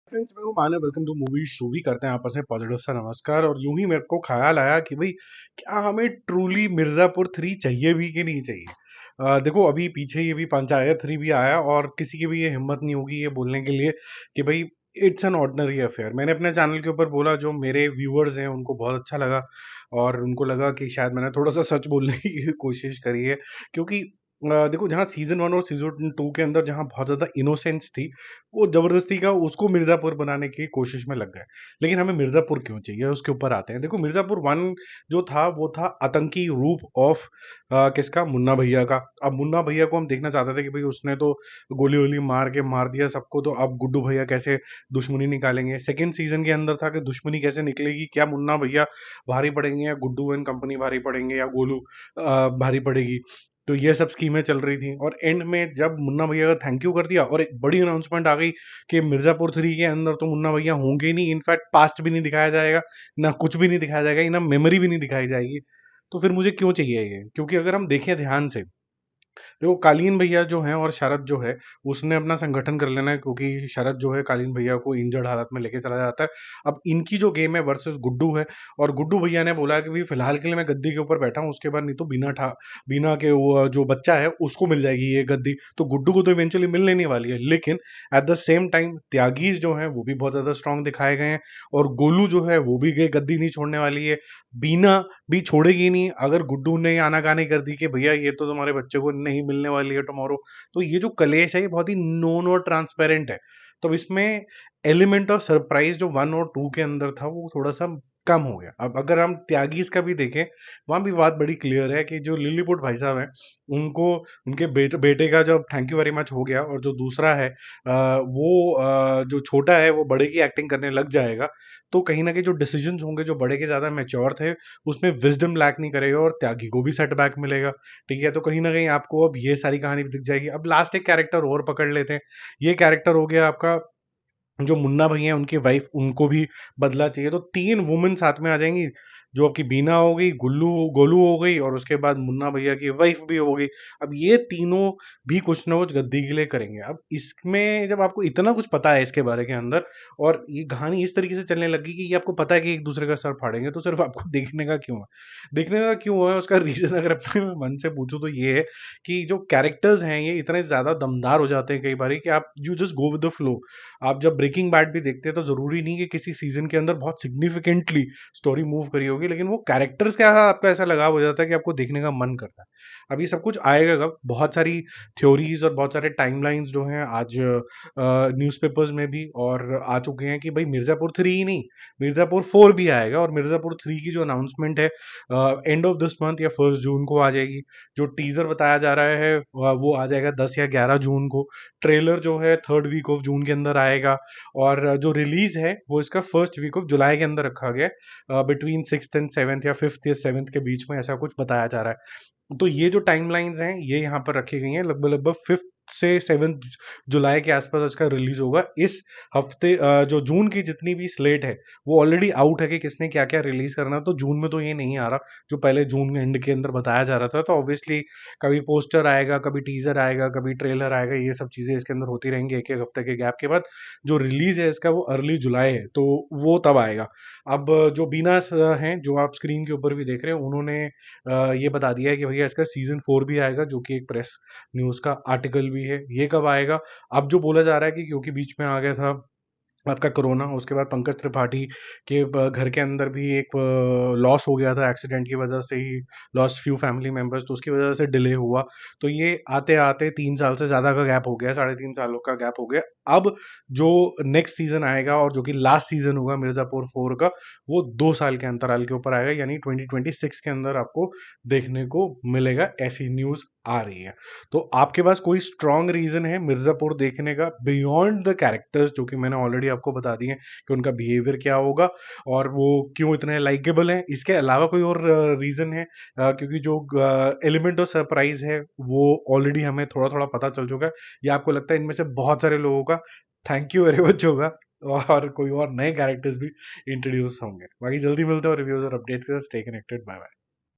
Friends, मेरे को माने वेलकम टू मूवी शो भी करते हैं आपस में पॉजिटिव सा नमस्कार। और यूं ही मेरे को ख्याल आया कि भाई क्या हमें ट्रूली मिर्जापुर 3 चाहिए भी कि नहीं चाहिए। देखो, अभी पीछे ये भी पंचायत 3 भी आया और किसी की भी ये हिम्मत नहीं होगी ये बोलने के लिए कि भाई इट्स एन ऑर्डिनरी अफेयर। मैंने अपने चैनल के ऊपर बोला, जो मेरे व्यूअर्स हैं उनको बहुत अच्छा लगा और उनको लगा कि शायद मैंने थोड़ा सा सच बोलने की कोशिश करी है। क्योंकि देखो, जहाँ सीजन 1 और सीजन 2 के अंदर जहाँ बहुत ज्यादा इनोसेंस थी, वो जबरदस्ती का उसको मिर्जापुर बनाने की कोशिश में लग गए। लेकिन हमें मिर्जापुर क्यों चाहिए, उसके ऊपर आते हैं। देखो, मिर्जापुर 1 जो था वो था आतंकी रूप ऑफ किसका, मुन्ना भैया का। अब मुन्ना भैया को हम देखना चाहते थे कि भाई उसने तो गोली वोली मार के मार दिया सबको, तो अब गुड्डू भैया कैसे दुश्मनी निकालेंगे। सेकेंड सीजन के अंदर था कि दुश्मनी कैसे निकलेगी, क्या मुन्ना भैया भारी पड़ेंगे या गुड्डू एंड कंपनी भारी पड़ेंगे या गोलू भारी पड़ेगी। तो ये सब स्कीमें चल रही थी और एंड में जब मुन्ना भैया का थैंक यू कर दिया और एक बड़ी अनाउंसमेंट आ गई कि मिर्जापुर 3 के अंदर तो मुन्ना भैया होंगे ही नहीं, इनफैक्ट पास्ट भी नहीं दिखाया जाएगा, ना कुछ भी नहीं दिखाया जाएगा, ना मेमोरी भी नहीं दिखाई जाएगी। तो फिर मुझे क्यों चाहिए ये? क्योंकि अगर हम देखें ध्यान से, देखो कालीन भैया जो हैं और शरद जो है, उसने अपना संगठन कर लेना है, क्योंकि शरद जो है कालीन भैया को इंजर्ड हालत में लेके चला जाता है। अब इनकी जो गेम है वर्सेस गुड्डू है, और गुड्डू भैया ने बोला कि भाई फिलहाल के लिए मैं गद्दी के ऊपर बैठा हूँ, उसके बाद नहीं तो बीना के वो जो बच्चा है उसको मिल जाएगी ये गद्दी। तो गुड्डू को तो इवेंचुअली मिल लेने वाली है, लेकिन एट द सेम टाइम त्यागीज जो है वो भी बहुत ज्यादा स्ट्रांग दिखाए गए हैं, और गोलू जो है वो भी गद्दी नहीं छोड़ने वाली है। बीना भी छोड़ेगी नहीं अगर गुड्डू ने आनाकानी कर दी कि भैया ये तो तुम्हारे बच्चे को नहीं मिलने वाली है टुमारो। तो ये जो कलेश है ये बहुत ही नोन और ट्रांसपेरेंट है। तो इसमें एलिमेंट ऑफ सरप्राइज जो 1 और 2 के अंदर था वो थोड़ा सा कम हो गया। अब अगर हम त्यागीज का भी देखें, वहां भी बात बड़ी क्लियर है कि जो लिलीपुट भाई साहब हैं, उनको उनके बेटे का जब थैंक यू वेरी मच हो गया, और जो दूसरा है जो छोटा है वो बड़े की एक्टिंग करने लग जाएगा, तो कहीं ना कहीं जो डिसीजंस होंगे जो बड़े के ज्यादा मैच्योर थे, उसमें विजडम लैक नहीं करेगा और त्यागी को भी सेटबैक मिलेगा। ठीक है, तो कहीं ना कहीं आपको अब ये सारी कहानी भी दिख जाएगी। अब लास्ट एक कैरेक्टर और पकड़ लेते हैं। ये कैरेक्टर हो गया आपका जो मुन्ना भैया है, उनकी वाइफ, उनको भी बदला चाहिए। तो 3 वुमेन साथ में आ जाएंगी, जो आपकी बीना हो गई, गुल्लू गोलू हो गई, और उसके बाद मुन्ना भैया की वाइफ भी हो गई। अब ये तीनों भी कुछ ना कुछ गद्दी के लिए करेंगे। अब इसमें जब आपको इतना कुछ पता है इसके बारे के अंदर, और ये कहानी इस तरीके से चलने लगी कि ये आपको पता है कि एक दूसरे का सर फाड़ेंगे, तो सिर्फ आपको देखने का क्यों है? देखने का क्यों है, उसका रीजन अगर अपने मन से पूछो तो ये है कि जो कैरेक्टर्स हैं ये इतने ज्यादा दमदार हो जाते हैं कई बार कि आप you just go with the flow. आप जब ब्रेकिंग बैड भी देखते हैं तो जरूरी नहीं कि किसी सीजन के अंदर बहुत सिग्निफिकेंटली स्टोरी मूव करी होगी, लेकिन वो कैरेक्टर्स का आपका ऐसा लगाव हो जाता है कि आपको देखने का मन करता है। अब ये सब कुछ आएगा कब? बहुत सारी थ्योरीज और बहुत सारे टाइमलाइंस जो हैं आज न्यूज़पेपर्स में भी और आ चुके हैं कि भाई मिर्जापुर 3 ही नहीं, मिर्जापुर 4 भी आएगा। और मिर्जापुर 3 की जो अनाउंसमेंट है एंड ऑफ दिस मंथ या 1 जून को आ जाएगी। जो टीजर बताया जा रहा है वो आ जाएगा 10 या 11 जून को। ट्रेलर जो है 3rd वीक ऑफ जून के अंदर आएगा। और जो रिलीज है वो इसका 1st वीक ऑफ जुलाई के अंदर रखा गया है, बिटवीन 6th एंड 7th या 5th या 7th के बीच में, ऐसा कुछ बताया जा रहा है। तो ये जो टाइमलाइंस हैं ये यहाँ पर रखी गई हैं, लगभग लगभग 5th से 7th जुलाई के आसपास इसका रिलीज होगा। इस हफ्ते जो जून की जितनी भी स्लेट है वो ऑलरेडी आउट है कि किसने क्या क्या रिलीज करना है। तो जून में तो ये नहीं आ रहा जो पहले जून एंड के अंदर बताया जा रहा था। तो ऑब्वियसली कभी पोस्टर आएगा, कभी टीजर आएगा, कभी ट्रेलर आएगा, ये सब चीजें इसके अंदर होती रहेंगी एक एक हफ्ते के गैप के बाद। जो रिलीज है इसका वो अर्ली जुलाई है, तो वो तब आएगा। अब जो बीना हैं जो आप स्क्रीन के ऊपर भी देख रहे हैं, उन्होंने ये बता दिया है कि भैया इसका सीजन 4 भी आएगा, जो कि एक प्रेस न्यूज का आर्टिकल भी है। ये कब आएगा? अब जो बोला जा रहा है कि क्योंकि बीच में आ गया था आपका कोरोना, उसके बाद पंकज त्रिपाठी के घर के अंदर भी एक लॉस हो गया था एक्सीडेंट की वजह से ही, लॉस्ट फ्यू फैमिली मेंबर्स, तो उसकी वजह से डिले हुआ। तो ये आते आते 3 साल से ज्यादा का गैप हो गया, 3.5 सालों का गैप हो गया। अब जो नेक्स्ट सीजन आएगा और जो कि लास्ट सीजन होगा मिर्जापुर 4 का, वो 2 साल के अंतराल के ऊपर आएगा, यानी 2026 के अंदर आपको देखने को मिलेगा, ऐसी न्यूज आ रही है। तो आपके पास कोई स्ट्रॉन्ग रीजन है मिर्जापुर देखने का बियॉन्ड द कैरेक्टर्स, जो कि मैंने ऑलरेडी आपको बता दिए कि उनका बिहेवियर क्या होगा और वो क्यों इतने लाइकेबल हैं? इसके अलावा कोई और रीजन है? क्योंकि जो एलिमेंट ऑफ सरप्राइज है वो ऑलरेडी हमें थोड़ा थोड़ा पता चल चुका है, या आपको लगता है इनमें से बहुत सारे लोगों का थैंक यू वेरी मच होगा और कोई और नए कैरेक्टर्स भी इंट्रोड्यूस होंगे? बाकी जल्दी मिलते हैं रिव्यूज और अपडेट्स के साथ। Stay connected, bye bye.